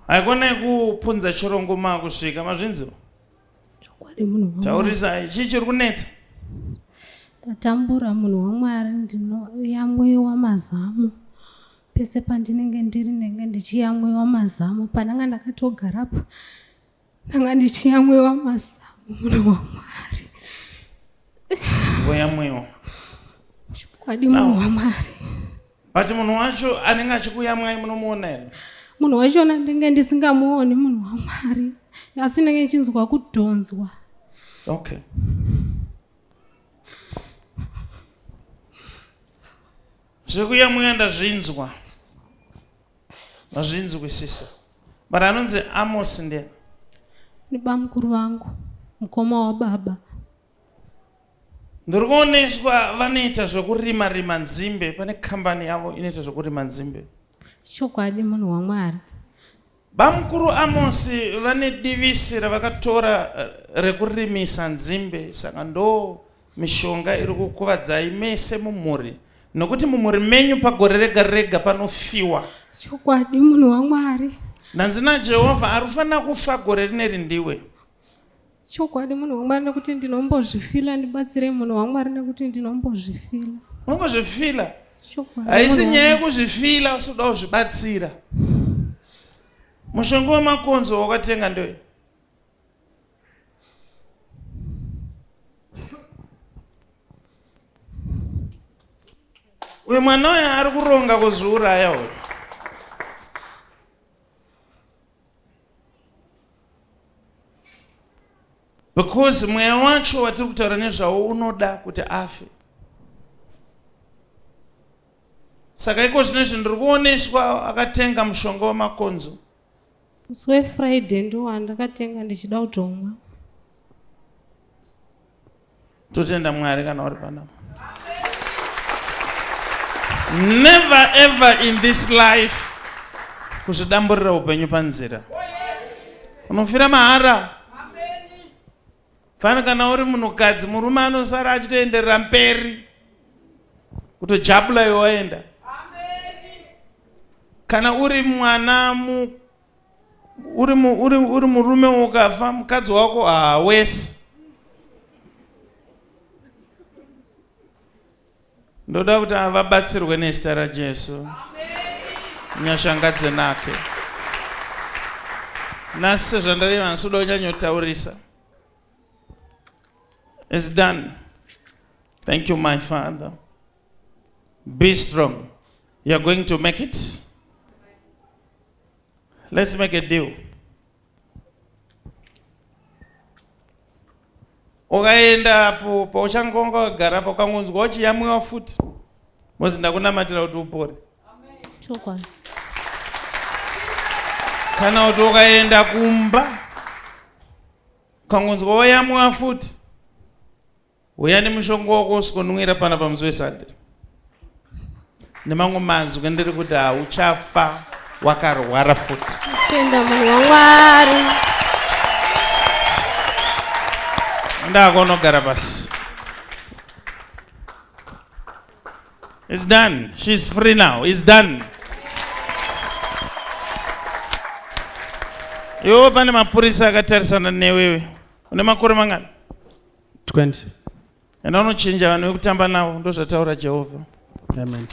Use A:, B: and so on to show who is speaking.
A: Haikona kupunza chirongo kusvika mazvinzo.
B: Chokwadi munhu.
A: Taurisai chichiri kunetsa.
B: Ndatambura munhu waMwari ndinoyamwiwa mazamu. Pese pandinenge ndiri ndenge ndichiyamwiwa mazamu. Pandanga ndakatogarapo ndanga ndichiyamwiwa mazamu munhu waMwari.
A: Woyamwiwa.
B: Chokwadi munhu waMwari.
A: But munhu wacho anenge achikuyamwai munomuona ere?
B: Munhu wacho ndenge ndisingamuoni munhu waMwari. Asi ndenge ndichinzwa kudhonzwa.
A: Okay. Zvekuyamwiwa ndazvinzwa. Mazvinzwisisa. But anonzi Amos ndiye.
B: Ni bamukuru vangu. Mukoma wababa.
A: Ndiri kuoneswa vanoita zvekurima nzimbe. Pane kambani yavo inoita zvekurima nzimbe.
B: Chokwadi munhu waMwari.
A: Bamukuru Amos vane divisi ravakatora rekurimisa nzimbe. Saka ndo mishonga iri kukuvadzai mese mumhuri. Nokuti mumhuri menyu pagore rega rega panofiwa.
B: Chokwadi munhu waMwari.
A: Nanzi naJehovha arufana kufa gore rineri ndiwe.
B: Chokwadi munhu waMwari nekuti ndinombozvifila ndibatsire munhu waMwari nekuti ndinombozvifila.
A: Unongozvifila?
B: Chokwadi.
A: Haisi nyaya yekuzvifila usoda kuzvibatsira. Mushonga wemakonzo wakatenga ndewe. Uyu mwana uyu ari kuronga kuzviuraya uyu. Because mweya wacho watiri kutaura nezvawo unoda kuti afe. Saka iko zvinezvi ndiri kuoneswa akatenga mushonga wemakonzo.
B: Musi weFriday ndo wandakatenga ndichida kutomwa.
A: Totenda Mwari kana uri panapa. Never ever in this life kuzvidamburira upenyu panzira. Unofira mahara. Fana kana uri munhukadzi murume anosara achitoenderera mberi kutojabula iwe waenda. Kana uri mwana uri murume ukafa mukadzi wako wesi. Ndoda kuti vabatsirwe nezita raJesu. Nyashangadze nake. Nasi zvandareva nsoda kunyanyotaurisa. It's done. Thank you, my Father. Be strong. You're going to make it. Let's make a deal. Ukaenda apo pauchangonga wagara pakangonzwa uchiyamwiwa futi. Mozi ndakunamatira kuti upore.
B: Chokwadi.
A: Kana kuti ukaenda kumba ukangonzwa wayamwiwa futi. Uya nemushonga wako usikonumwira pana pamusi weSunday. Nemamwe mazwi ndiri kuti uchafa wakarwara futi.
B: Tenda munhu waMwari.
A: Ndakonogara pasi. It's done. She's free now. It's done. Yo pane mapurisa akatarisana newewe. Une makore mangani?
C: 20.
A: Enda unochinja vanhu vekutamba navo ndozvataura Jehovha.
C: Amen.